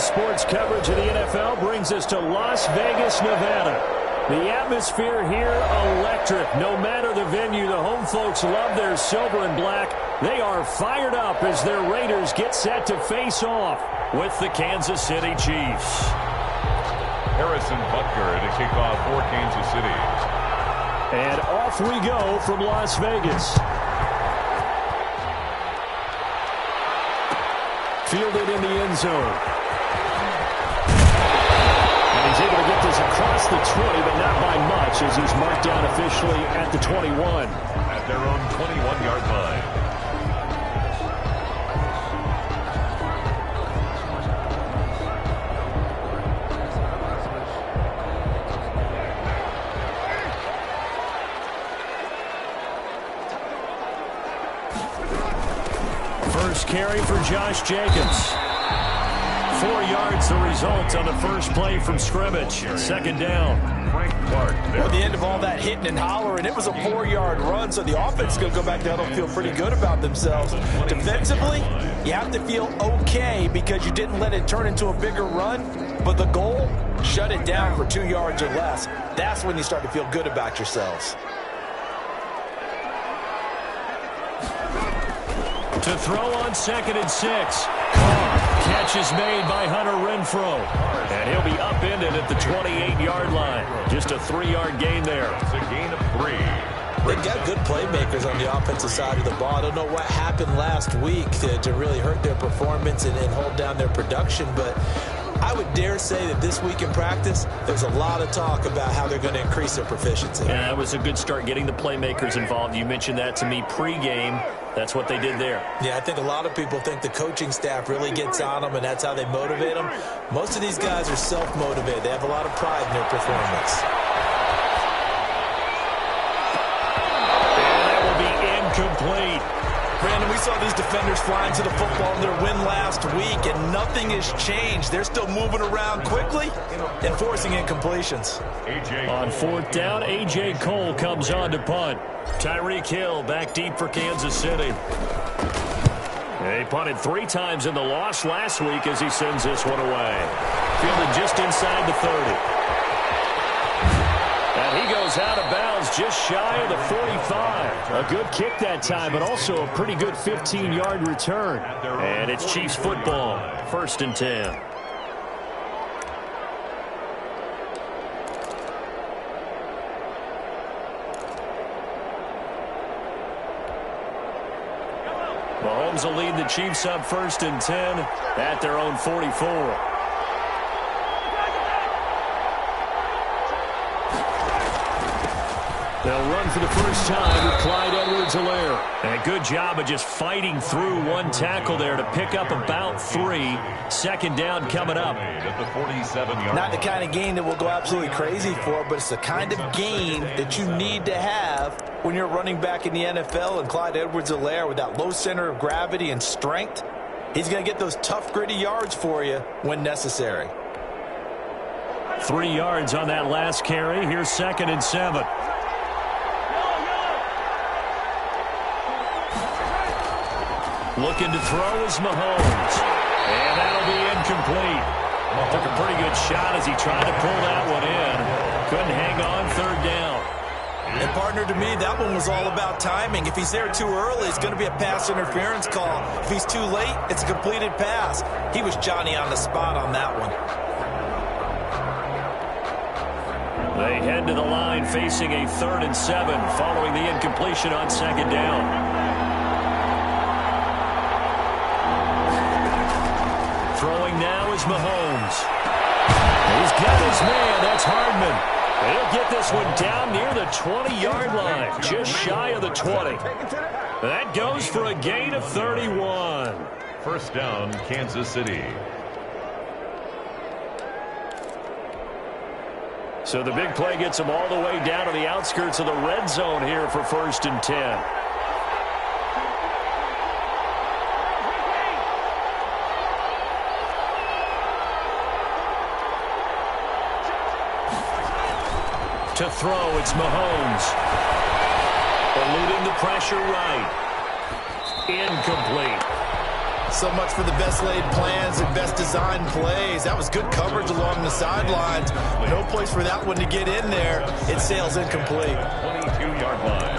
sports coverage of the NFL brings us to Las Vegas, Nevada. The atmosphere here, electric. No matter the venue, the home folks love their silver and black. They are fired up as their Raiders get set to face off with the Kansas City Chiefs. Harrison Butker to kick off for Kansas City. And off we go from Las Vegas. Fielded in the end zone. And he's able to get this across the 20, but not by much as he's marked down officially at the 21. At their own 21-yard line. First carry for Josh Jacobs. 4 yards the result on the first play from scrimmage. Second down. Well, the end of all that hitting and hollering, it was a 4-yard run, so the offense is going to go back down and feel pretty good about themselves. Defensively, you have to feel okay because you didn't let it turn into a bigger run, but the goal, shut it down for 2 yards or less. That's when you start to feel good about yourselves. To throw on 2nd and 6. Catch is made by Hunter Renfrow. And he'll be upended at the 28-yard line. Just a 3-yard gain there. It's a gain of 3. They've got good playmakers on the offensive side of the ball. I don't know what happened last week to really hurt their performance and hold down their production, but I would dare say that this week in practice, there's a lot of talk about how they're going to increase their proficiency. Yeah, that was a good start getting the playmakers involved. You mentioned that to me pregame. That's what they did there. Yeah, I think a lot of people think the coaching staff really gets on them, and that's how they motivate them. Most of these guys are self-motivated. They have a lot of pride in their performance. And that will be incomplete. Brandon, we saw these defenders flying to the football in their win last week, and nothing has changed. They're still moving around quickly and forcing incompletions. On 4th down, A.J. Cole comes on to punt. Tyreek Hill back deep for Kansas City. They punted 3 times in the loss last week as he sends this one away. Fielded just inside the 30. And he goes out of bounds just shy of the 45. A good kick that time, but also a pretty good 15-yard return. And it's Chiefs football, 1st and 10. Mahomes will lead the Chiefs up 1st and 10 at their own 44. They'll run for the first time with Clyde Edwards-Helaire. And a good job of just fighting through one tackle there to pick up about 3. 2nd down coming up. At the 47-yard. Not the kind of gain that we'll go absolutely crazy for, but it's the kind of gain that you need to have when you're running back in the NFL. And Clyde Edwards-Helaire, with that low center of gravity and strength, he's going to get those tough, gritty yards for you when necessary. 3 yards on that last carry. Here's 2nd and 7. Looking to throw is Mahomes. And that'll be incomplete. Took a pretty good shot as he tried to pull that one in. Couldn't hang on 3rd down. And partner, to me, that one was all about timing. If he's there too early, it's going to be a pass interference call. If he's too late, it's a completed pass. He was Johnny on the spot on that one. They head to the line facing a 3rd and 7 following the incompletion on 2nd down. Throwing now is Mahomes. He's got his man. That's Hardman. He'll get this one down near the 20-yard line, just shy of the 20. That goes for a gain of 31. 1st down, Kansas City. So the big play gets them all the way down to the outskirts of the red zone here for 1st and 10. To throw, it's Mahomes. Eluding the pressure right. Incomplete. So much for the best laid plans and best designed plays. That was good coverage along the sidelines. No place for that one to get in there. It sails incomplete. 22-yard line.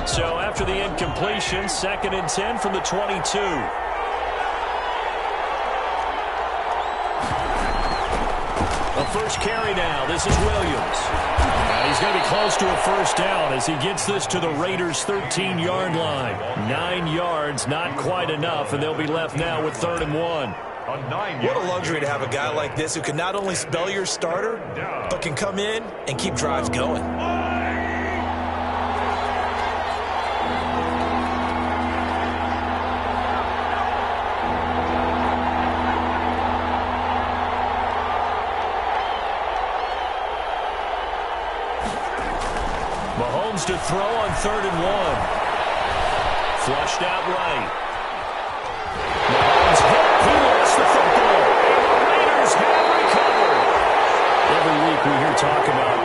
So after the incompletion, 2nd and 10 from the 22. The first carry now. This is Williams. And he's going to be close to a first down as he gets this to the Raiders' 13-yard line. 9 yards, not quite enough, and they'll be left now with 3rd and 1. What a luxury to have a guy like this who can not only spell your starter, but can come in and keep drives going. Mahomes to throw on 3rd and 1. Flushed out right. Mahomes hit. He lost the football. And the Raiders have recovered. Every week we hear talk about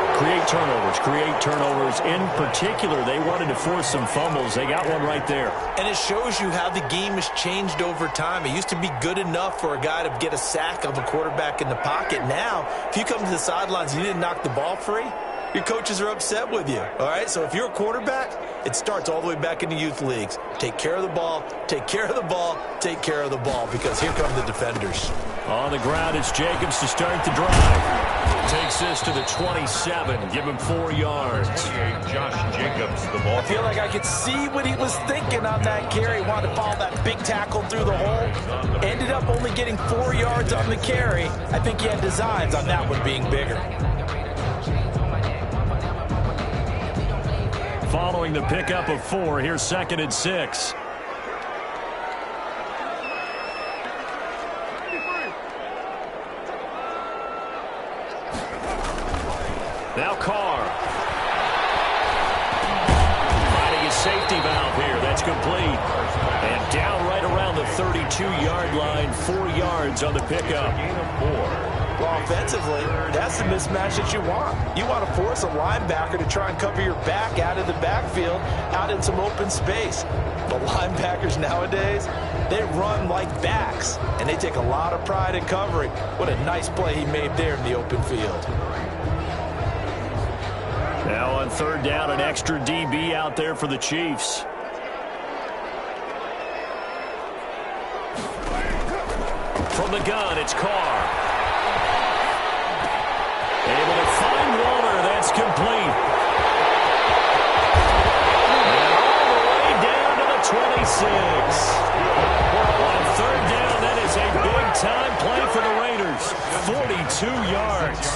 create turnovers. In particular, they wanted to force some fumbles. They got one right there. And it shows you how the game has changed over time. It used to be good enough for a guy to get a sack of a quarterback in the pocket. Now, if you come to the sidelines and you didn't knock the ball free, your coaches are upset with you, all right? So if you're a quarterback, it starts all the way back in the youth leagues. Take care of the ball, take care of the ball, take care of the ball, because here come the defenders. On the ground, it's Jacobs to start the drive. Takes this to the 27, give him 4 yards. Josh Jacobs, the ball. I feel like I could see what he was thinking on that carry. Wanted to follow that big tackle through the hole. Ended up only getting 4 yards on the carry. I think he had designs on that one being bigger. Following the pickup of 4, here's 2nd and 6. Now Carr. Finding his safety valve here. That's complete. And down right around the 32-yard line. 4 yards on the pickup. Well, offensively, that's the mismatch that you want. You want to force a linebacker to try and cover your back out of the backfield, out in some open space. But linebackers nowadays, they run like backs, and they take a lot of pride in covering. What a nice play he made there in the open field. Now on 3rd down, an extra DB out there for the Chiefs. From the gun, it's Carr. Able to find Waller. That's complete. And all the way down to the 26. On 3rd down, that is a big-time play for the Raiders. 42 yards.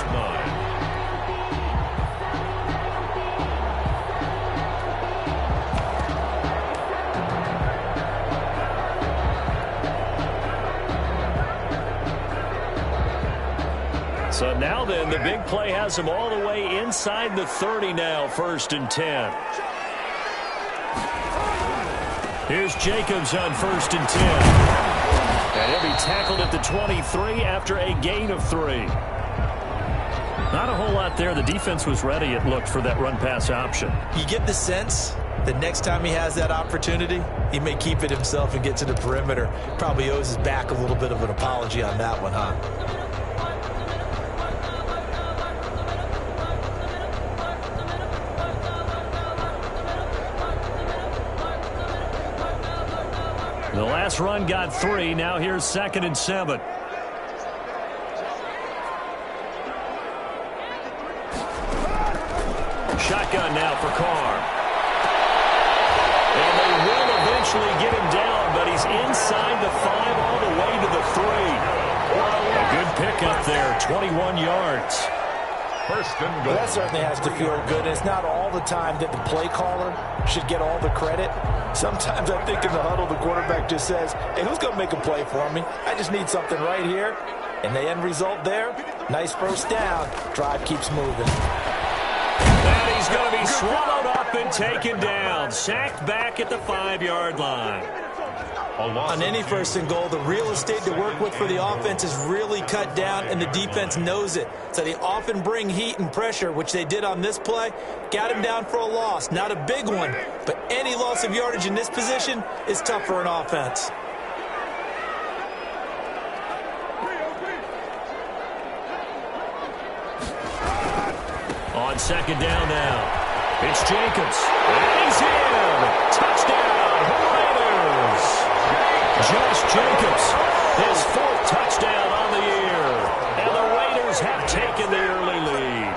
So now then, the big play has him all the way inside the 30 now, 1st and 10. Here's Jacobs on 1st and 10. And he'll be tackled at the 23 after a gain of 3. Not a whole lot there. The defense was ready, it looked, for that run-pass option. You get the sense that next time he has that opportunity, he may keep it himself and get to the perimeter. Probably owes his back a little bit of an apology on that one, huh? The last run got 3. Now here's 2nd and 7. Shotgun now for Carr. And they will eventually get him down, but he's inside the 5 all the way to the 3. A good pickup there, 21 yards. 1st and goal. Well, that certainly has to feel good. It's not all the time that the play caller should get all the credit. Sometimes I think in the huddle, the quarterback just says, hey, who's going to make a play for me? I just need something right here. And the end result there, nice first down. Drive keeps moving. And he's going to be swallowed up and taken down. Sacked back at the 5-yard line. On any first and goal, the real estate to work with for the offense is really cut down, and the defense knows it. So they often bring heat and pressure, which they did on this play. Got him down for a loss. Not a big one, but any loss of yardage in this position is tough for an offense. On second down now. It's Jacobs. And he's in. Touchdown, Raiders. Josh Jacobs, his 4th touchdown on the year. And the Raiders have taken the early lead.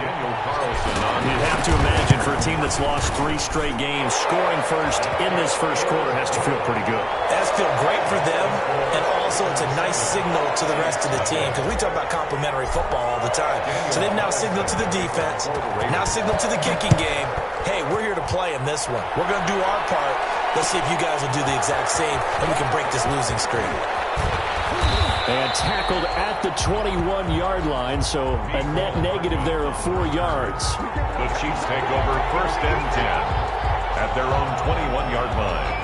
You'd have to imagine for a team that's lost 3 straight games, scoring first in this first quarter has to feel pretty good. That's feel great for them, and also it's a nice signal to the rest of the team, because we talk about complimentary football all the time. So they've now signaled to the defense, now signaled to the kicking game, hey, we're here to play in this one. We're going to do our part. Let's see if you guys will do the exact same, and we can break this losing streak. And tackled at the 21-yard line, so a net negative there of 4 yards. The Chiefs take over 1st and 10 at their own 21-yard line.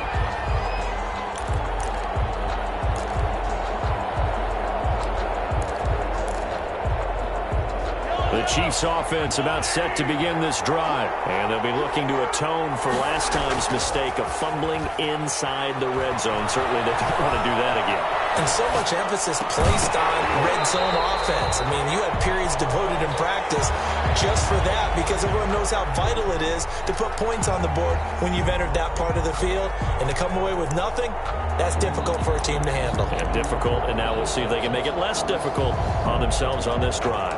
The Chiefs offense about set to begin this drive. And they'll be looking to atone for last time's mistake of fumbling inside the red zone. Certainly they don't want to do that again. And so much emphasis placed on red zone offense. I mean, you had periods devoted in practice just for that, because everyone knows how vital it is to put points on the board when you've entered that part of the field. And to come away with nothing, that's difficult for a team to handle. Yeah, difficult, and now we'll see if they can make it less difficult on themselves on this drive.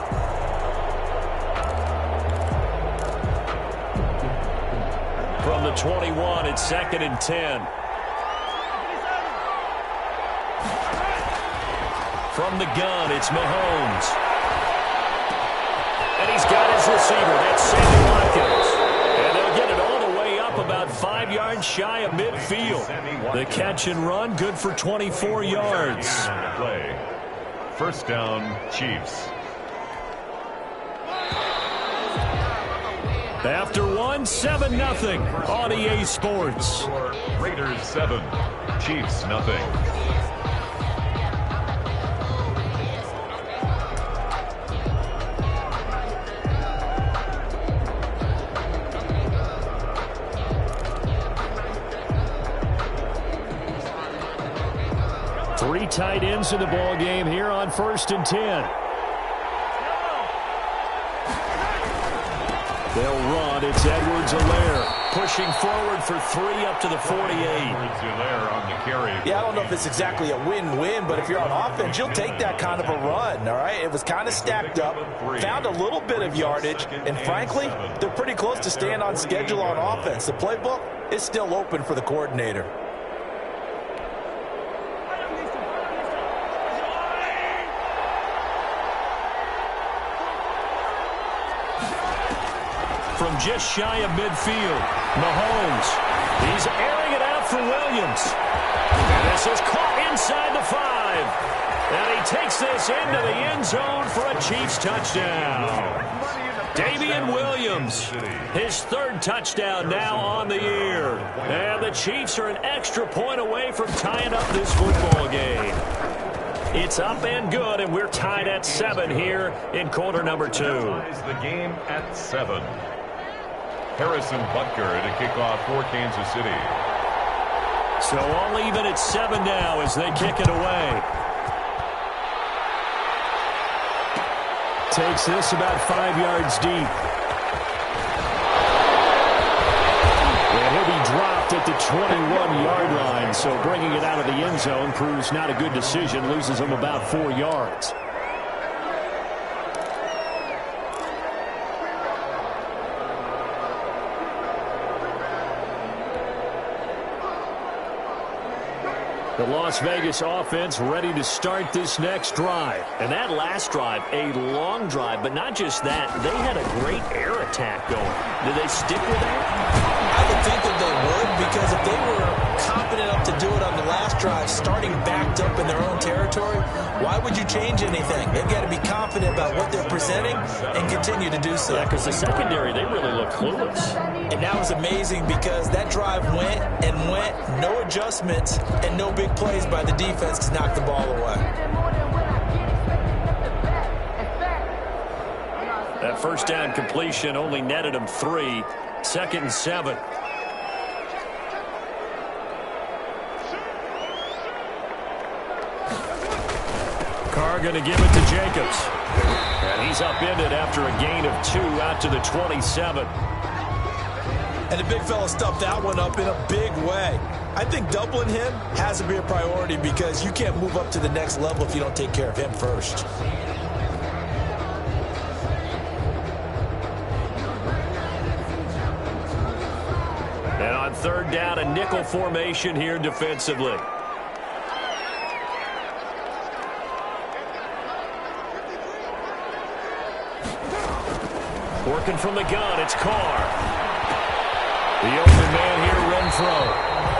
From the 21, it's 2nd and 10. From the gun, it's Mahomes. And he's got his receiver. That's Sammy Watkins. And they'll get it all the way up about 5 yards shy of midfield. The catch and run, good for 24 yards. Play. 1st down, Chiefs. After 7-0 on EA Sports. Raiders 7, Chiefs nothing. Three tight ends in the ball game here on 1st and 10. They'll run. It's Edwards-Helaire pushing forward for 3 up to the 48. Edwards-Helaire on the carry. Yeah, I don't know if it's exactly a win-win, but if you're on offense, you'll take that kind of a run, all right? It was kind of stacked up, found a little bit of yardage, and frankly, they're pretty close to staying on schedule on offense. The playbook is still open for the coordinator. From just shy of midfield, Mahomes. He's airing it out for Williams. And this is caught inside the 5. And he takes this into the end zone for a Chiefs touchdown. Damian Williams, his 3rd touchdown now on the year. And the Chiefs are an extra point away from tying up this football game. It's up and good, and we're tied at 7 here in quarter number 2. The game at 7. Harrison Butker to kick off for Kansas City. So all even at 7 now as they kick it away. Takes this about 5 yards deep. And he'll be dropped at the 21-yard line. So bringing it out of the end zone proves not a good decision. Loses him about 4 yards. The Las Vegas offense ready to start this next drive. And that last drive, a long drive, but not just that. They had a great air attack going. Did they stick with that? I would think that they would, because if they were confident enough to do it on the last drive starting backed up in their own territory, why would you change anything? They've got to be confident about what they're presenting and continue to do so. Yeah, because the secondary, they really look clueless. And that was amazing because that drive went and went, no adjustments, and no big plays by the defense to knock the ball away. That first down completion only netted him 3. 2nd and 7. Carr going to give it to Jacobs. And he's upended after a gain of 2 out to the 27. And the big fella stuffed that one up in a big way. I think doubling him has to be a priority because you can't move up to the next level if you don't take care of him first. And on 3rd down, a nickel formation here defensively. Working from the gun, it's Carr. The open man here, Renfro.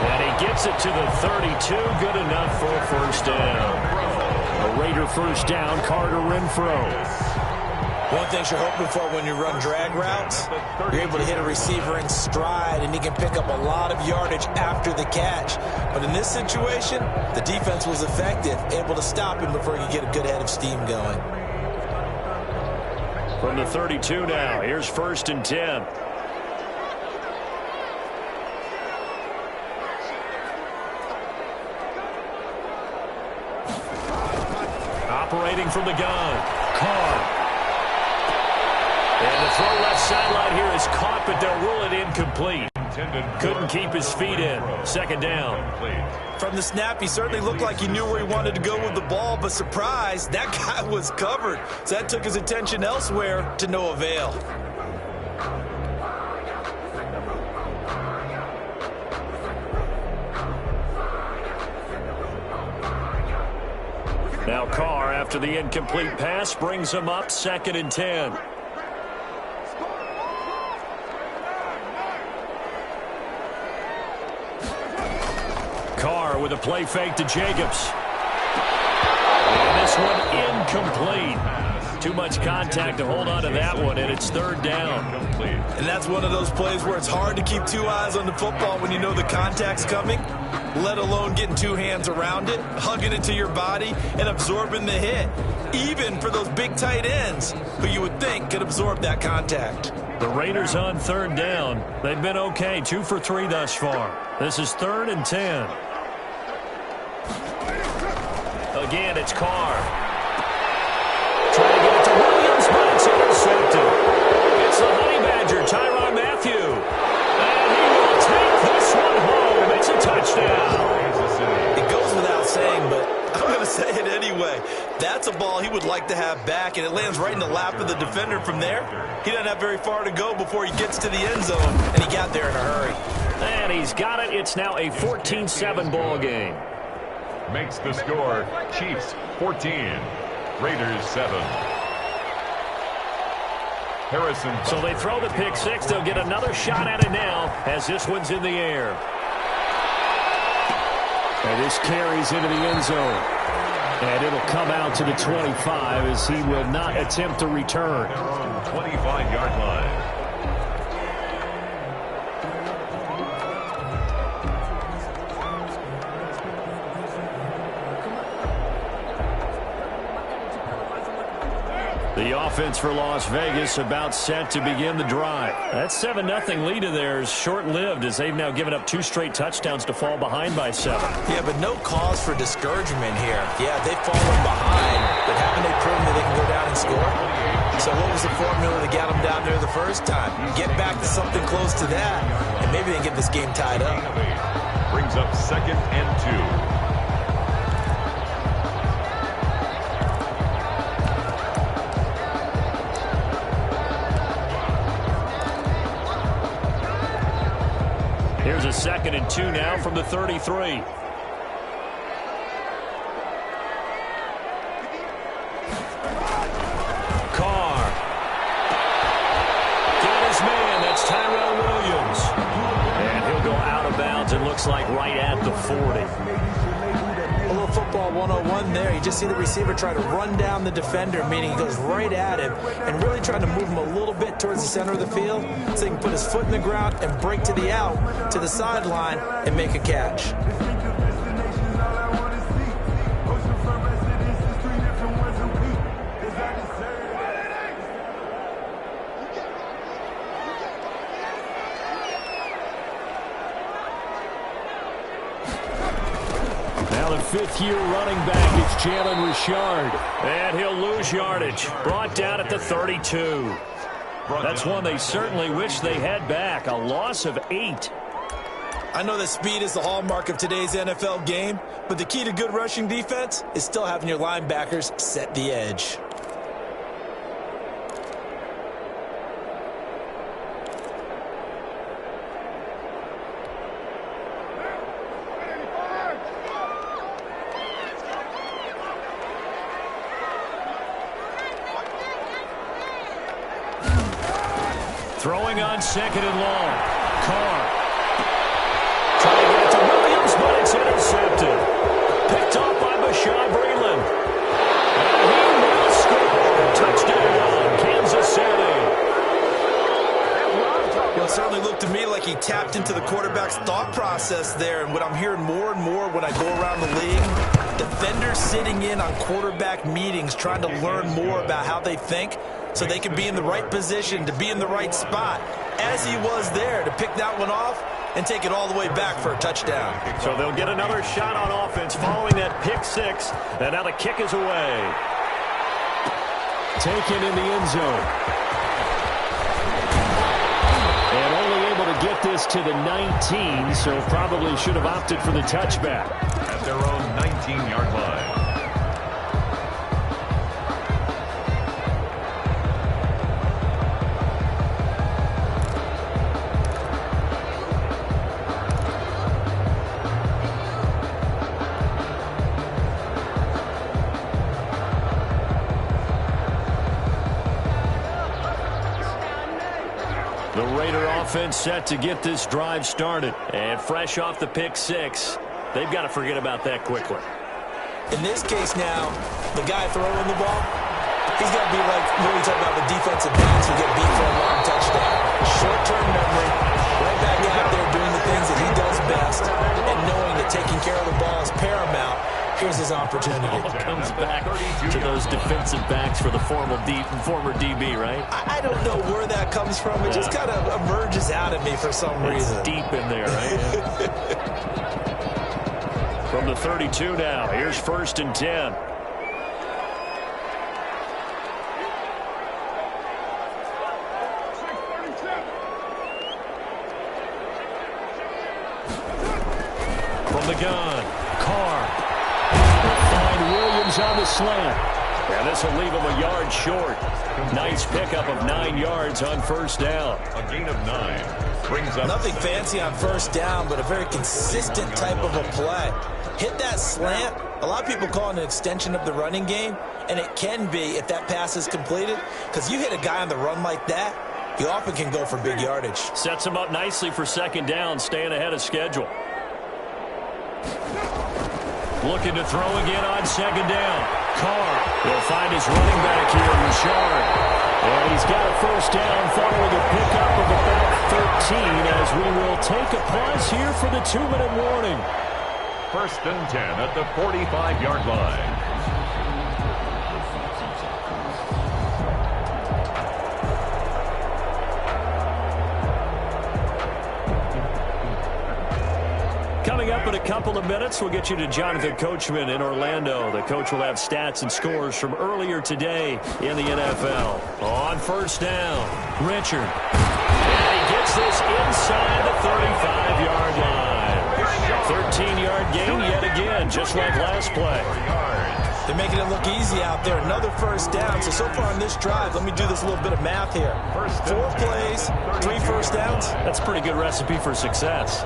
And he gets it to the 32. Good enough for a first down. A Raider first down, Carter Renfro. One thing you're hoping for when you run drag routes, you're able to hit a receiver in stride, and he can pick up a lot of yardage after the catch. But in this situation, the defense was effective, able to stop him before he could get a good head of steam going. From the 32 now, here's 1st and 10. Operating from the gun, Carr. And the throw left sideline here is caught, but they'll rule it incomplete. Couldn't keep his feet in. 2nd down. From the snap, he certainly looked like he knew where he wanted to go with the ball, but surprise, that guy was covered. So that took his attention elsewhere to no avail. Now Carr, after the incomplete pass, brings him up 2nd and 10. Carr with a play fake to Jacobs. And this one incomplete. Too much contact to hold on to that one, and it's 3rd down. And that's one of those plays where it's hard to keep 2 eyes on the football when you know the contact's coming, let alone getting 2 hands around it, hugging it to your body, and absorbing the hit. Even for those big tight ends who you would think could absorb that contact. The Raiders on 3rd down. They've been okay, 2 for 3 thus far. This is 3rd and 10. Again, it's Carr. Trying to get it to Williams, but it's intercepted. It's the Honey Badger, Tyrann Mathieu. And he will take this one home. It's a touchdown. It goes without saying, but I'm going to say it anyway. That's a ball he would like to have back, and it lands right in the lap of the defender from there. He doesn't have very far to go before he gets to the end zone, and he got there in a hurry. And he's got it. It's now a 14-7 ball game. Makes the score Chiefs 14, Raiders 7. Harrison. So they throw the pick 6. They'll get another shot at it now as this one's in the air. And this carries into the end zone. And it'll come out to the 25 as he will not attempt to return. 25-yard line. The offense for Las Vegas about set to begin the drive. That 7-0 lead of theirs short-lived as they've now given up 2 straight touchdowns to fall behind by 7. Yeah, but no cause for discouragement here. Yeah, they've fallen behind, but haven't they proven that they can go down and score? So what was the formula that got them down there the first time? Get back to something close to that, and maybe they can get this game tied up. Brings up 2nd and 2. Here's a 2nd and 2 now from the 33. Carr. Got his man. That's Tyrell Williams. And he'll go out of bounds. It looks like right at the 40. football 101 there. You just see the receiver try to run down the defender, meaning he goes right at him and really trying to move him a little bit towards the center of the field so he can put his foot in the ground and break to the out, to the sideline, and make a catch. Fifth-year running back is Jalen Richard. And he'll lose yardage. Brought down at the 32. That's one they certainly wish they had back. A loss of 8. I know that speed is the hallmark of today's NFL game, but the key to good rushing defense is still having your linebackers set the edge. Throwing on second and long. Carr. Trying to get it to Williams, but it's intercepted. Picked off by Bashaw Breeland. And he will score. Touchdown, Kansas City. Well, it certainly looked to me like he tapped into the quarterback's thought process there. And what I'm hearing more and more when I go around the league, defenders sitting in on quarterback meetings trying to learn more about how they think, so they can be in the right position, to be in the right spot, as he was there, to pick that one off and take it all the way back for a touchdown. So they'll get another shot on offense following that pick six, and now the kick is away. Taken in the end zone. And only able to get this to the 19, so probably should have opted for the touchback. At their own 19-yard line. The Raider offense set to get this drive started. And fresh off the pick six, they've got to forget about that quickly. In this case now, the guy throwing the ball, he's got to be like when we talk about the defensive backs who get beat for a long touchdown. Short-term memory, right back out there doing the things that he does best, and knowing that taking care of the ball is paramount. Here's his opportunity. All comes back to those defensive backs for the former DB, right? I don't know where that comes from. It just kind of emerges out of me for some reason. It's deep in there, right? From the 32 now, here's 1st and 10. From the gun, Carr. Find Williams on the slant. And this will leave him a yard short. Nice pickup of 9 yards on first down. A gain of 9 brings up nothing fancy on first down, but a very consistent type of a play. Hit that slant. A lot of people call it an extension of the running game, and it can be if that pass is completed, because you hit a guy on the run like that, you often can go for big yardage. Sets him up nicely for second down, staying ahead of schedule. Looking to throw again on second down. Carr will find his running back here, Richard. And he's got a first down following a pickup of about 13 as we will take a pause here for the 2-minute warning. 1st and 10 at the 45-yard line. Coming up in a couple of minutes, we'll get you to Jonathan Coachman in Orlando. The coach will have stats and scores from earlier today in the NFL. On first down, Richard. And he gets this inside the 35-yard line. 13-yard gain yet again, just like last play. They're making it look easy out there. Another first down. So far on this drive, let me do this little bit of math here. 4 plays, 3 first downs. That's a pretty good recipe for success.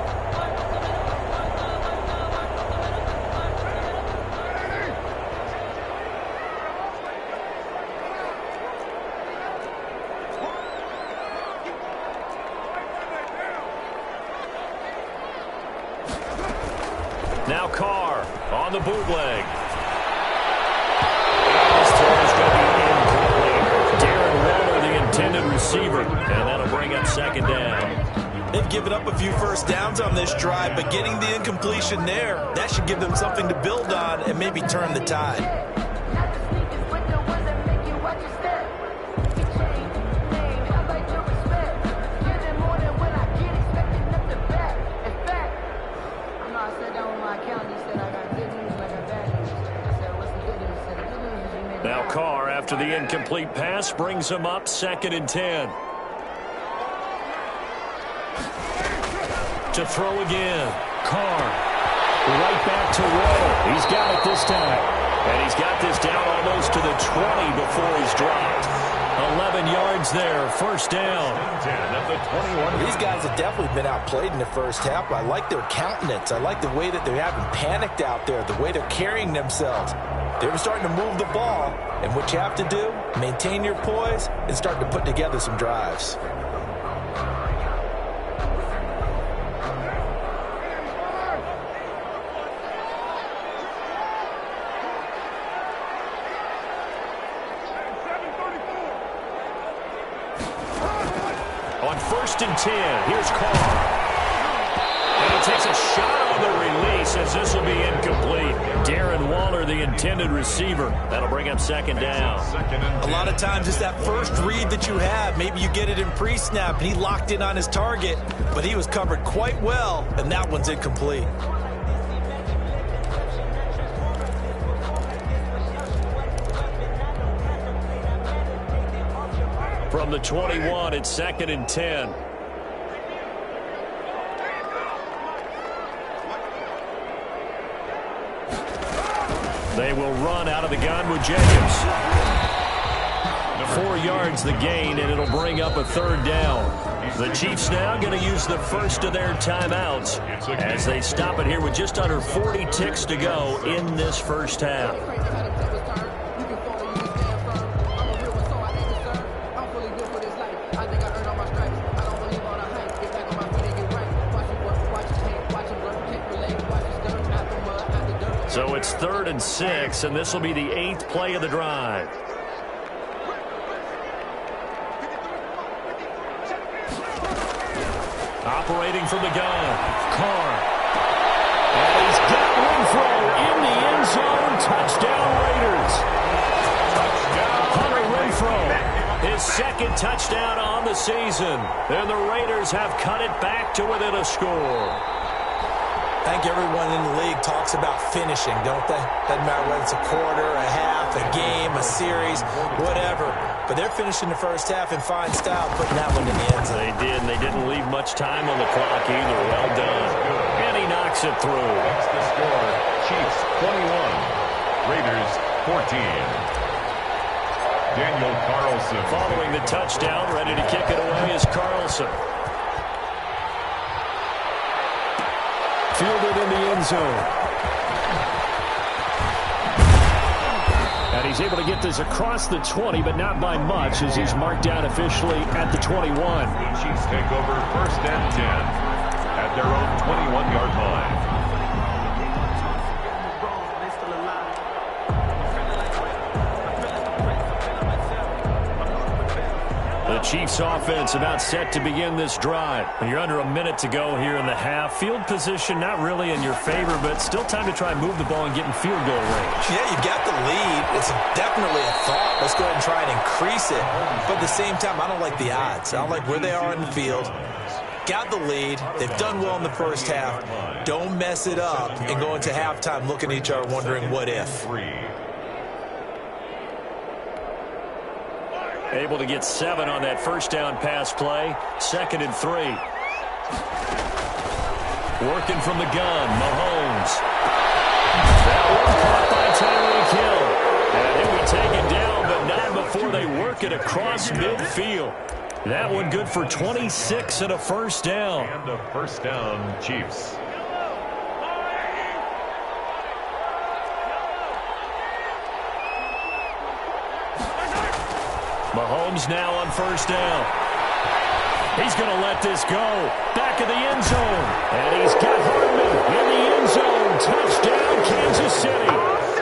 Now Carr on the bootleg. receiver, and that'll bring up second down. They've given up a few first downs on this drive, but getting the incompletion there, that should give them something to build on and maybe turn the tide. Now Carr, after the incomplete pass, brings him up 2nd and 10. To throw again. Carr. Right back to Rowe. He's got it this time. And he's got this down almost to the 20 before he's dropped. 11 yards there. First down. These guys have definitely been outplayed in the first half. I like their countenance. I like the way that they haven't panicked out there, the way they're carrying themselves. They were starting to move the ball, and what you have to do, maintain your poise and start to put together some drives. On 1st and 10, here's Carr. And he takes a shot on the release as this will be incomplete. Darren Waller, the intended receiver. That'll bring up second down. A lot of times it's that first read that you have. Maybe you get it in pre-snap, and he locked in on his target, but he was covered quite well, and that one's incomplete. From the 21, it's 2nd and 10. They will run out of the gun with Jacobs. 4 yards the gain, and it'll bring up a 3rd down. The Chiefs now going to use the first of their timeouts as they stop it here with just under 40 ticks to go in this first half. So it's 3rd and 6, and this will be the 8th play of the drive. Operating from the gun, Carr. And he's got Renfro in the end zone. Touchdown, Raiders. Hunter Renfro, his 2nd touchdown on the season. And the Raiders have cut it back to within a score. I think everyone in the league talks about finishing, don't they? Doesn't matter whether it's a quarter, a half, a game, a series, whatever. But they're finishing the first half in fine style, putting that one in the end zone. They did, and they didn't leave much time on the clock either. Well done. And he knocks it through. That's the score. Chiefs 21, Raiders 14. Daniel Carlson. Following the touchdown, ready to kick it away is Carlson. Fielded in the end zone. And he's able to get this across the 20, but not by much, as he's marked down officially at the 21. The Chiefs take over 1st and 10 at their own 21-yard line. The Chiefs offense about set to begin this drive. You're under a minute to go here in the half. Field position not really in your favor, but still time to try and move the ball and get in field goal range. Yeah, you got the lead. It's definitely a thought. Let's go ahead and try and increase it. But at the same time, I don't like the odds. I don't like where they are in the field. Got the lead. They've done well in the first half. Don't mess it up and go into halftime looking at each other wondering what if. Able to get 7 on that first down pass play. 2nd and 3. Working from the gun, Mahomes. That one caught by Tyreek Hill. And he'll be taken down, but not before they work it across midfield. That one good for 26 and a first down. And a first down, Chiefs. Mahomes now on first down. He's going to let this go. Back of the end zone. And he's got Hardman in the end zone. Touchdown, Kansas City.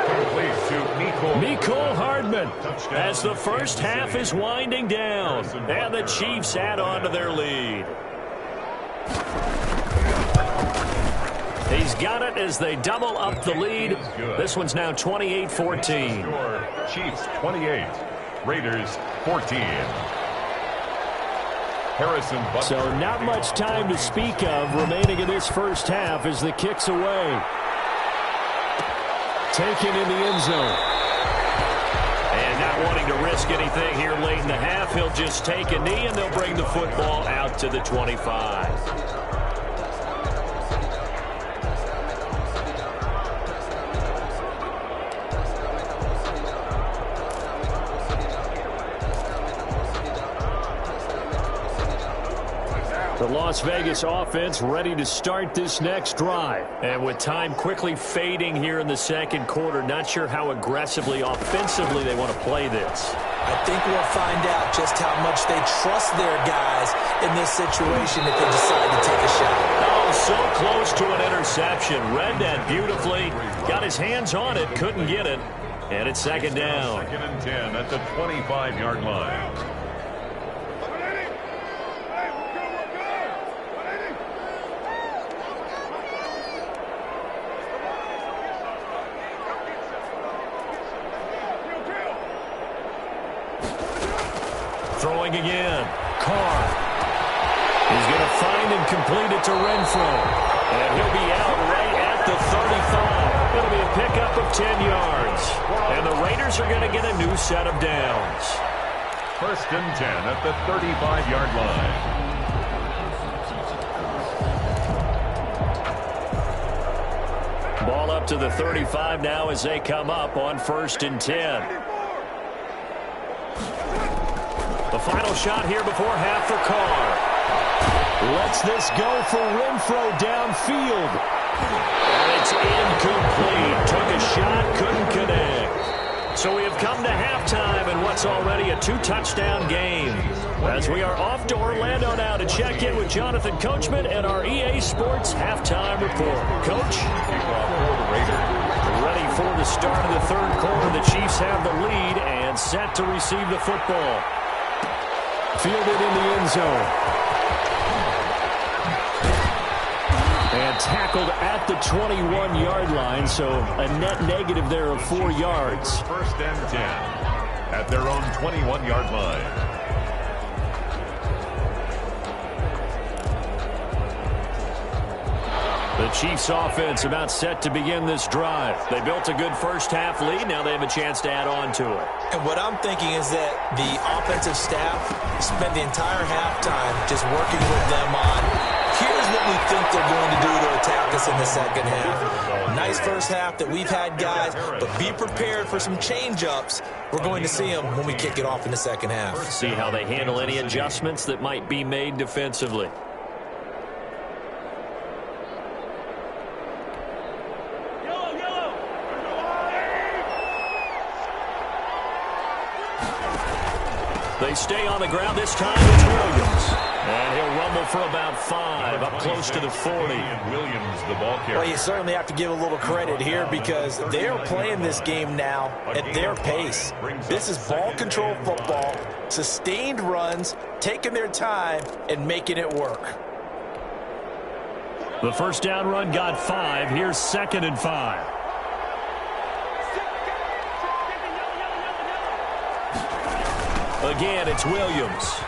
Complete to Nico Mecole Hardman, as the first half is winding down, and the Chiefs add on to their lead. He's got it as they double up the lead. This one's now 28-14. Chiefs 28, Raiders 14. Harrison Butker. So not much time to speak of remaining in this first half as the kick's away. Taken in the end zone. And not wanting to risk anything here late in the half, he'll just take a knee and they'll bring the football out to the 25. The Las Vegas offense ready to start this next drive. And with time quickly fading here in the second quarter, not sure how aggressively, offensively they want to play this. I think we'll find out just how much they trust their guys in this situation if they decide to take a shot. Oh, so close to an interception. Read that beautifully. Got his hands on it, couldn't get it. And it's second down. Second and 10 at the 25-yard line. Throwing again. Carr. He's going to find and complete it to Renfro. And he'll be out right at the 35. It'll be a pickup of 10 yards. And the Raiders are going to get a new set of downs. First and 10 at the 35-yard line. Ball up to the 35 now as they come up on first and 10. The final shot here before half for Carr. Lets this go for Renfro downfield. And it's incomplete. Took a shot, couldn't connect. So we have come to halftime in what's already a two-touchdown game. As we are off to Orlando now to check in with Jonathan Coachman and our EA Sports halftime report. Coach? Ready for the start of the third quarter. The Chiefs have the lead and set to receive the football. Fielded in the end zone. And tackled at the 21-yard line, so a net negative there of 4 yards. First and 10 at their own 21-yard line. The Chiefs offense about set to begin this drive. They built a good first half lead. Now they have a chance to add on to it. And what I'm thinking is that the offensive staff spent the entire halftime just working with them on, here's what we think they're going to do to attack us in the second half. Nice first half that we've had, guys, but be prepared for some change-ups. We're going to see them when we kick it off in the second half. See how they handle any adjustments that might be made defensively. They stay on the ground. This time it's Williams. And he'll rumble for about 5, up close to the 40. Williams, the ball carrier. Well, you certainly have to give a little credit here because they're playing this game now at their pace. This is ball control football, sustained runs, taking their time, and making it work. The first down run got 5. Here's second and 5. Again, it's Williams.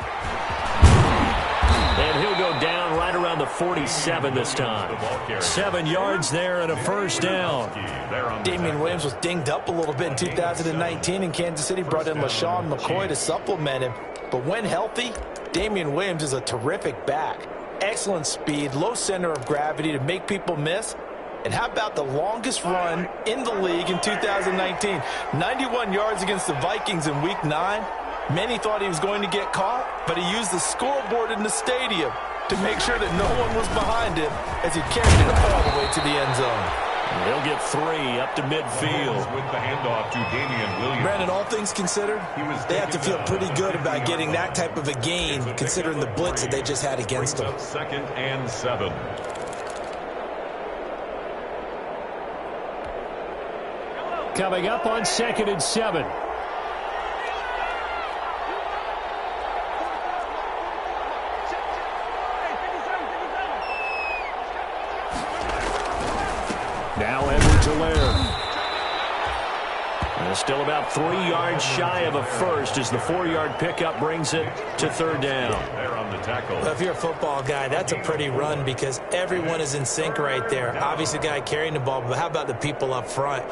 And he'll go down right around the 47 this time. 7 yards there and a first down. Damian Williams was dinged up a little bit in 2019, and Kansas City brought in LaShawn McCoy to supplement him. But when healthy, Damian Williams is a terrific back. Excellent speed, low center of gravity to make people miss. And how about the longest run in the league in 2019? 91 yards against the Vikings in Week 9. Many thought he was going to get caught, but he used the scoreboard in the stadium to make sure that no one was behind him as he carried it all the way to the end zone. He'll get 3 up to midfield. With the handoff to Damian Williams. Brandon, all things considered, they have to feel pretty good about getting that type of a gain, considering the blitz that they just had against them. Second and 7. coming up on 2nd and 7. Now Edwards-Helaire. Still about 3 yards shy of a first as the 4-yard pickup brings it to 3rd down. There on the tackle. Well, if you're a football guy, that's a pretty run because everyone is in sync right there. Obviously, the guy carrying the ball, but how about the people up front?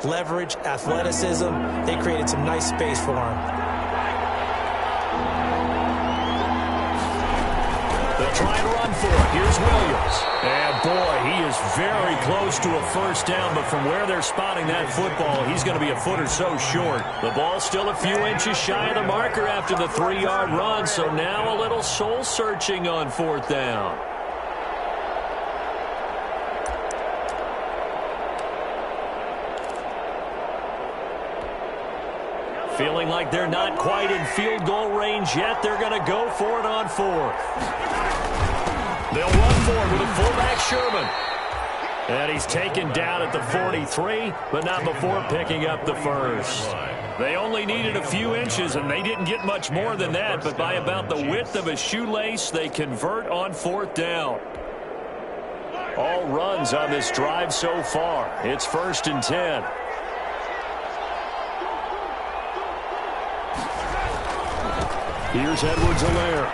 Leverage, athleticism, they created some nice space for him. They'll try and run for it. Here's Williams. And, boy, he is very close to a first down, but from where they're spotting that football, he's going to be a foot or so short. The ball's still a few inches shy of the marker after the 3-yard run, so now a little soul-searching on 4th down. Feeling like they're not quite in field goal range yet. They're going to go for it on 4th. They'll run for it with a fullback, Sherman. And he's taken down at the 43, but not before picking up the first. They only needed a few inches, and they didn't get much more than that, but by about the width of a shoelace, they convert on 4th down. All runs on this drive so far. It's 1st and 10. Here's Edwards-Helaire.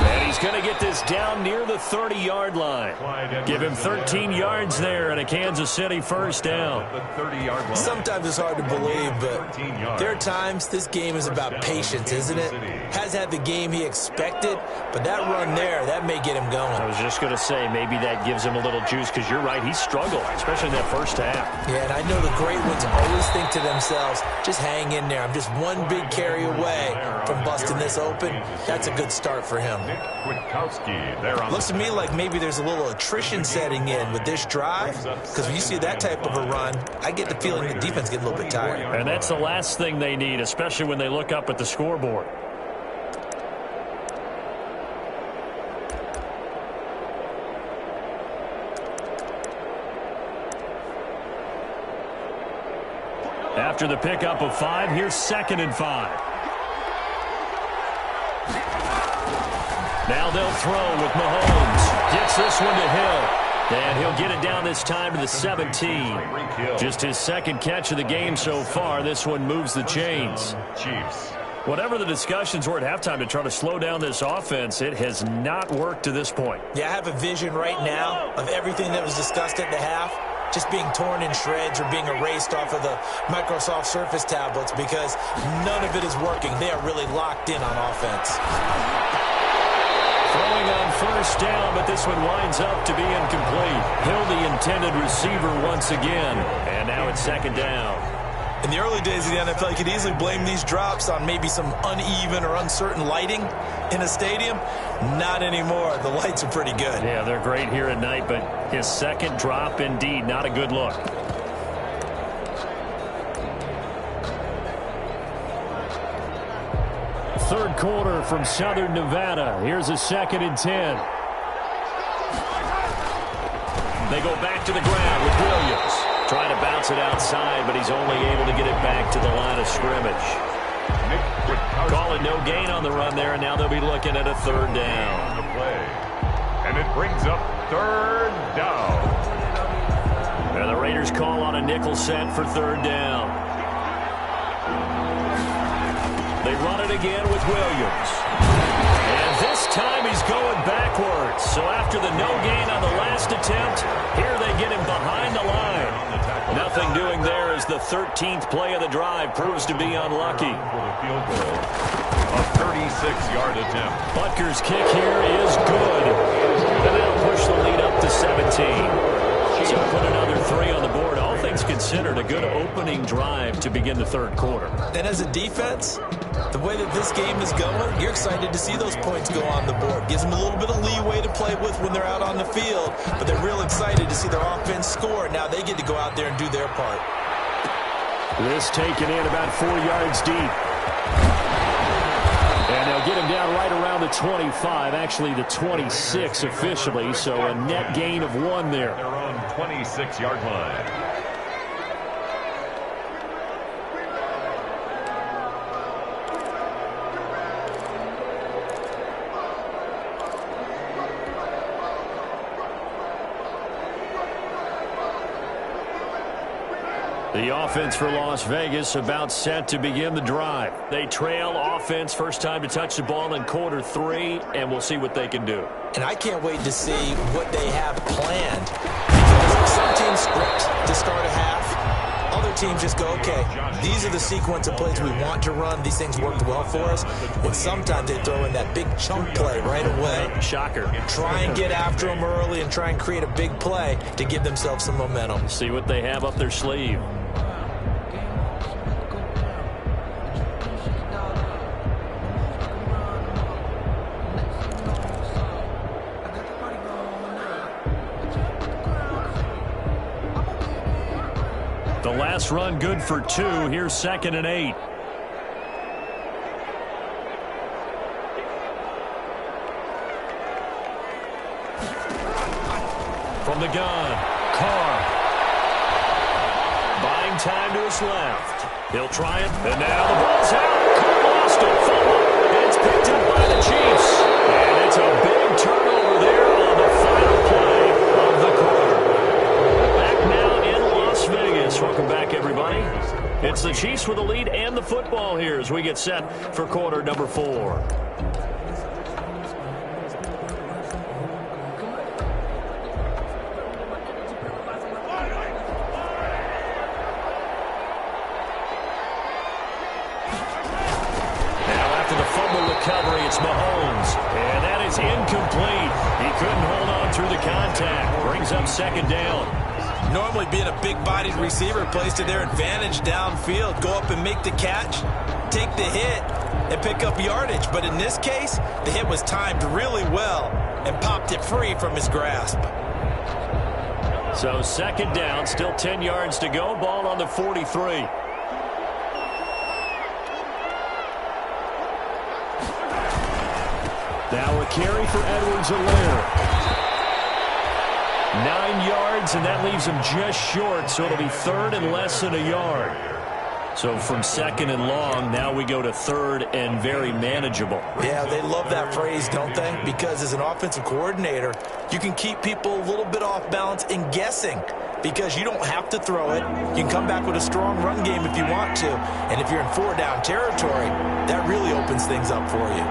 And he's going to get this down near the 30-yard line. Give him 13 yards there and a Kansas City first down. Sometimes it's hard to believe, but there are times this game is about patience, isn't it? Has had the game he expected, but that run there, that may get him going. I was just going to say, maybe that gives him a little juice because you're right, he struggled, especially in that first half. Yeah, and I know the great ones always think to themselves, just hang in there. I'm just one big carry away from busting this open. That's a good start for him. Looks to me like maybe there's a little attrition setting in with this drive, because when you see that type of a run, I get the feeling the defense gets a little bit tired. And that's the last thing they need, especially when they look up at the scoreboard. After the pickup of 5, here's 2nd and 5. Now they'll throw with Mahomes. Gets this one to Hill. And he'll get it down this time to the 17. Just his 2nd catch of the game so far. This one moves the chains. Chiefs. Whatever the discussions were at halftime to try to slow down this offense, it has not worked to this point. Yeah, I have a vision right now of everything that was discussed at the half just being torn in shreds or being erased off of the Microsoft Surface tablets because none of it is working. They are really locked in on offense. Throwing on first down, but this one winds up to be incomplete. Hill, the intended receiver once again, and now it's 2nd down. In the early days of the NFL, you could easily blame these drops on maybe some uneven or uncertain lighting in a stadium. Not anymore. The lights are pretty good. Yeah, they're great here at night, but his 2nd drop, indeed, not a good look. Third quarter from Southern Nevada. Here's a 2nd and 10. They go back to the ground with Williams. Trying to bounce it outside, but he's only able to get it back to the line of scrimmage. Call it no gain on the run there, and now they'll be looking at a 3rd down. And it brings up 3rd down. And the Raiders call on a nickel set for 3rd down. They run it again with Williams. And this time he's going backwards. So after the no gain on the last attempt, here they get him behind the line. Nothing doing there as the 13th play of the drive proves to be unlucky. For the field goal. A 36-yard attempt. Butker's kick here is good. And that'll push the lead up to 17. So put another 3 on the board. All things considered, a good opening drive to begin the 3rd quarter. And as a defense, the way that this game is going, you're excited to see those points go on the board. Gives them a little bit of leeway to play with when they're out on the field, but they're real excited to see their offense score. Now they get to go out there and do their part. This taken in about 4 yards deep. And they'll get him down right around around the 25, actually the 26 officially, so a net gain of 1 there. Their own 26-yard line. The offense for Las Vegas about set to begin the drive. They trail offense, first time to touch the ball in quarter 3, and we'll see what they can do. And I can't wait to see what they have planned. Because some teams script to start a half. Other teams just go, okay, these are the sequence of plays we want to run. These things worked well for us. And sometimes they throw in that big chunk play right away. Shocker. Try and get after them early and try and create a big play to give themselves some momentum. See what they have up their sleeve. The last run good for 2. Here's 2nd and 8. From the gun, Carr. Buying time to his left. He'll try it, and now the ball's out. Carr lost it. Fumble. It's picked up by the Chiefs. And it's a big turnover there on the final play of the quarter. Back now in Las Vegas. Welcome back, everybody. It's the Chiefs with the lead and the football here as we get set for quarter number 4. Recovery, it's Mahomes, and that is incomplete. He couldn't hold on through the contact. Brings up 2nd down. Normally being a big-bodied receiver plays to their advantage downfield. Go up and make the catch, take the hit, and pick up yardage. But in this case, the hit was timed really well and popped it free from his grasp. So 2nd down, still 10 yards to go. Ball on the 43. Now a carry for Edwards-Helaire. 9 yards, and that leaves him just short, so it'll be 3rd and less than a yard. So from 2nd and long, now we go to 3rd and very manageable. Yeah, they love that phrase, don't they? Because as an offensive coordinator, you can keep people a little bit off balance and guessing because you don't have to throw it. You can come back with a strong run game if you want to. And if you're in 4-down territory, that really opens things up for you.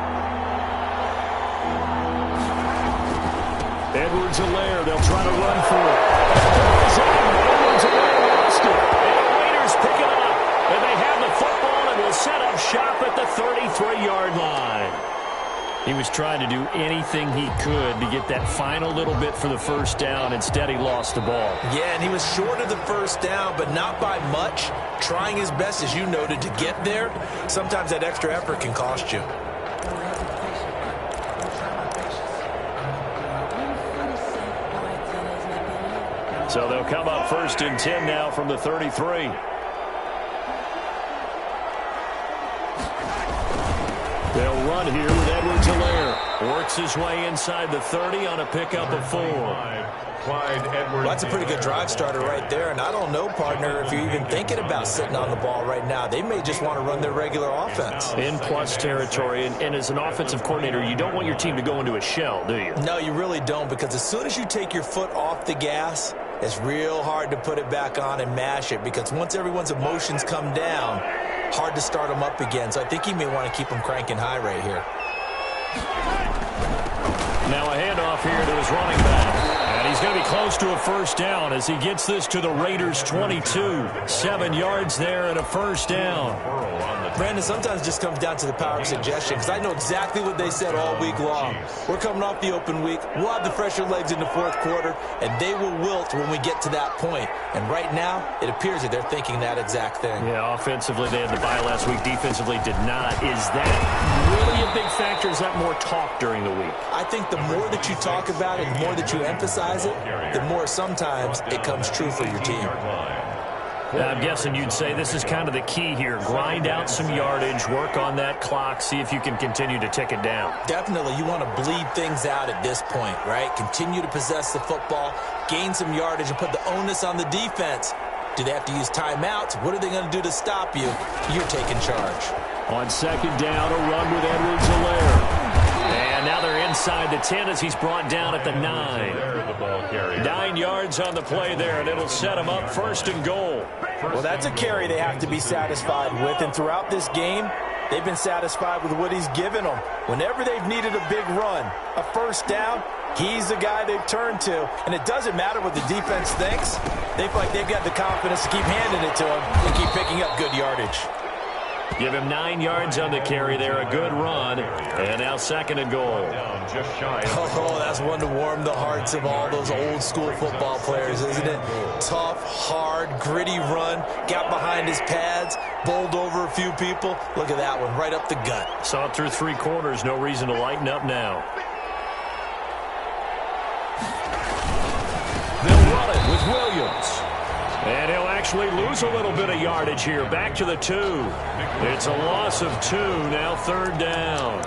Edwards-Helaire, they'll try to run for it. Edwards-Helaire lost it. And the Raiders pick it up. And they have the football and will set up shop at the 33-yard line. He was trying to do anything he could to get that final little bit for the first down. Instead, he lost the ball. Yeah, and he was short of the first down, but not by much. Trying his best, as you noted, to get there. Sometimes that extra effort can cost you. So they'll come up 1st and 10 now from the 33. They'll run here with Edwards-Helaire. Works his way inside the 30 on a pickup of 4. Well, that's a pretty good drive starter right there. And I don't know, partner, if you're even thinking about sitting on the ball right now. They may just want to run their regular offense. In plus territory. And as an offensive coordinator, you don't want your team to go into a shell, do you? No, you really don't. Because as soon as you take your foot off the gas, it's real hard to put it back on and mash it. Because once everyone's emotions come down, hard to start them up again. So I think you may want to keep them cranking high right here. Now a handoff here to his running back. And he's going to be close to a first down as he gets this to the Raiders' 22. 7 yards there and a first down. Brandon, sometimes it just comes down to the power of suggestion, because I know exactly what they said all week long. We're coming off the open week. We'll have the fresher legs in the 4th quarter, and they will wilt when we get to that point. And right now, it appears that they're thinking that exact thing. Yeah, offensively, they had the bye last week. Defensively, did not. Is that really a big factor? Is that more talk during the week? I think the more that you talk about it, the more that you emphasize it, the more sometimes it comes true for your team. I'm guessing you'd say this is kind of the key here. Grind out some yardage, work on that clock, see if you can continue to tick it down. Definitely, you want to bleed things out at this point, right? Continue to possess the football, gain some yardage, and put the onus on the defense. Do they have to use timeouts? What are they going to do to stop you? You're taking charge. On second down, a run with Edwards-Helaire. And now they're inside the 10 as he's brought down at the 9. 9 yards on the play there, and it'll set him up first and goal. Well, that's a carry they have to be satisfied with, and throughout this game, they've been satisfied with what he's given them. Whenever they've needed a big run, a first down, he's the guy they've turned to. And it doesn't matter what the defense thinks. They feel like they've got the confidence to keep handing it to him and keep picking up good yardage. Give him 9 yards on the carry there, a good run. And now second and goal. Oh, that's one to warm the hearts of all those old school football players, isn't it? Tough, hard, gritty run, got behind his pads, bowled over a few people. Look at that one, right up the gut. Saw it through 3 quarters, no reason to lighten up now. They'll run it with Williams. And he'll actually lose a little bit of yardage here. Back to the 2. It's a loss of 2, now third down.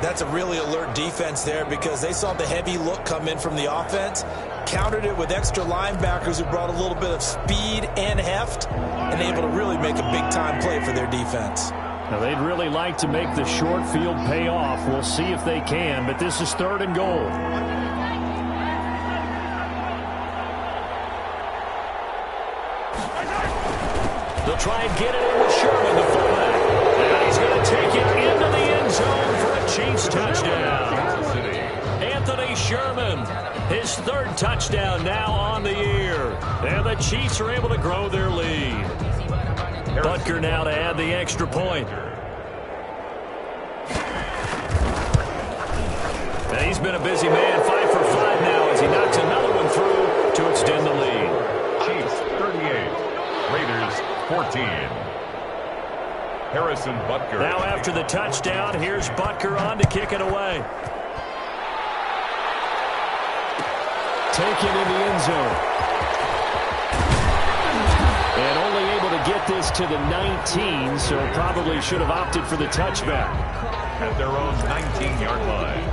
That's a really alert defense there because they saw the heavy look come in from the offense, countered it with extra linebackers who brought a little bit of speed and heft, and able to really make a big-time play for their defense. Now, they'd really like to make the short field pay off. We'll see if they can, but this is third and goal. They'll try and get it in with Sherman, the fullback. And he's going to take it into the end zone for a Chiefs touchdown. Anthony Sherman, his 3rd touchdown now on the year. And the Chiefs are able to grow their lead. Butker now to add the extra point. And he's been a busy man, 5 for 5 now as he knocks another one through to extend the lead. Chiefs 38, Raiders 14. Harrison Butker. Now after the touchdown, here's Butker on to kick it away. Taken in the end zone. And only able to get this to the 19, so probably should have opted for the touchback. At their own 19-yard line.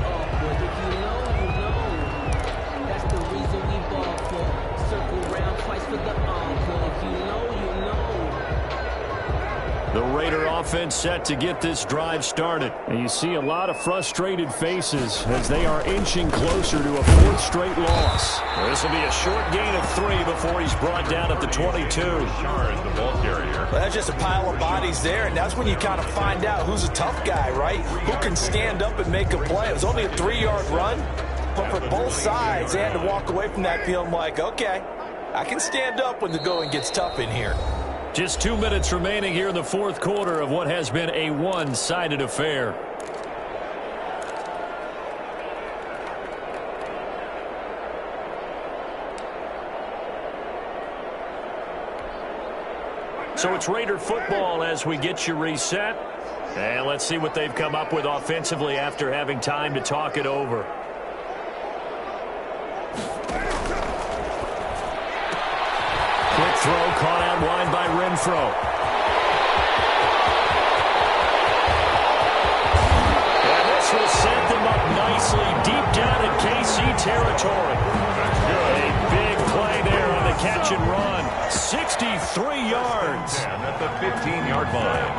That's the reason we ball for. Circle round twice for the encore. If you know, you know. The Raider offense set to get this drive started. And you see a lot of frustrated faces as they are inching closer to a 4th straight loss. This will be a short gain of 3 before he's brought down at the 22. Shar is the ball carrier. Well, that's just a pile of bodies there, and that's when you kind of find out who's a tough guy, right? Who can stand up and make a play. It was only a 3-yard run, but for both sides, they had to walk away from that feeling like, okay, I can stand up when the going gets tough in here. Just 2 minutes remaining here in the 4th quarter of what has been a one-sided affair. So it's Raider football as we get you reset. And let's see what they've come up with offensively after having time to talk it over. Quick throw caught out wide by Renfro. And this will set them up nicely deep down in KC territory. A big play there on the catch and run. 63 yards. And at the 15-yard line.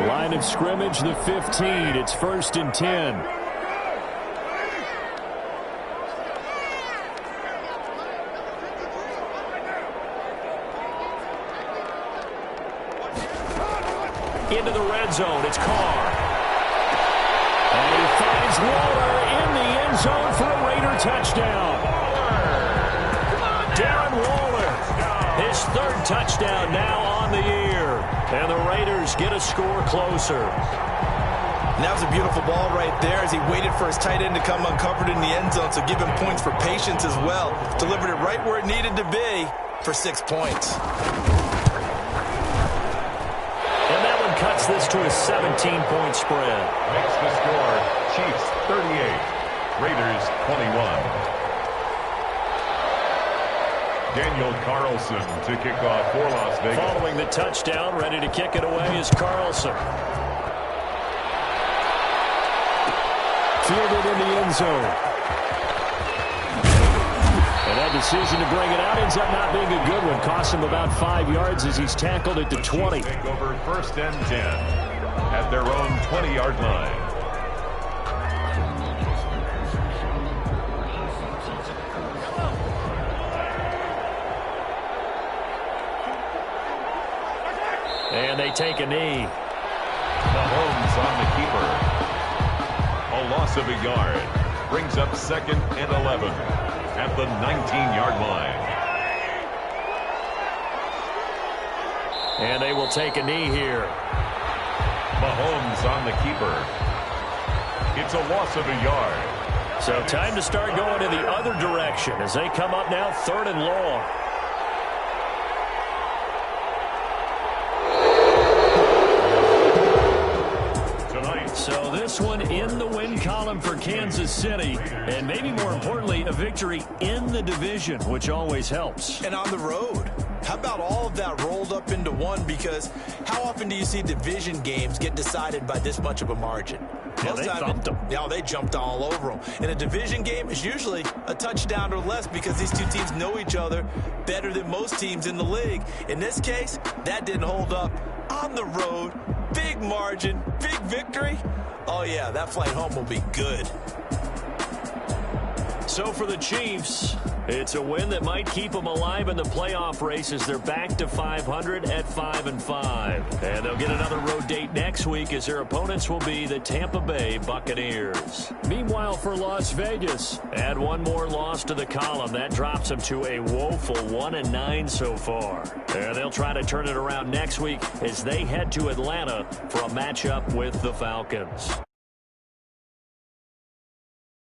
Line of scrimmage, the 15. It's 1st and 10. Into the red zone, it's Carr. And he finds Waller in the end zone for a Raider touchdown. Darren Waller, his 3rd touchdown now on the year. And the Raiders get a score closer. And that was a beautiful ball right there as he waited for his tight end to come uncovered in the end zone, so give him points for patience as well. Delivered it right where it needed to be for 6 points. Cuts this to a 17-point spread. Makes the score Chiefs 38, Raiders 21. Daniel Carlson to kick off for Las Vegas. Following the touchdown, ready to kick it away is Carlson. Fielded in the end zone. And that decision to bring it out ends up not being a good one. Costs him about 5 yards as he's tackled at the 20. Take over 1st and 10 at their own 20-yard line. And they take a knee. Mahomes on the keeper. A loss of a yard. Brings up 2nd and 11 at the 19-yard line. And they will take a knee here. Mahomes on the keeper. It's a loss of a yard. So time to start going in the other direction as they come up now 3rd and long. So this one in the win column for Kansas City, and maybe more importantly, a victory in the division, which always helps. And on the road. How about all of that rolled up into one? Because how often do you see division games get decided by this much of a margin? Yeah, they thumped them. Yeah, they jumped all over them. In a division game, it's usually a touchdown or less because these two teams know each other better than most teams in the league. In this case, that didn't hold up. On the road, big margin, big victory. Oh, yeah, that flight home will be good. So for the Chiefs, it's a win that might keep them alive in the playoff race as they're back to 500 at 5-5. And they'll get another road date next week as their opponents will be the Tampa Bay Buccaneers. Meanwhile, for Las Vegas, add one more loss to the column. That drops them to a woeful 1-9 so far. And they'll try to turn it around next week as they head to Atlanta for a matchup with the Falcons.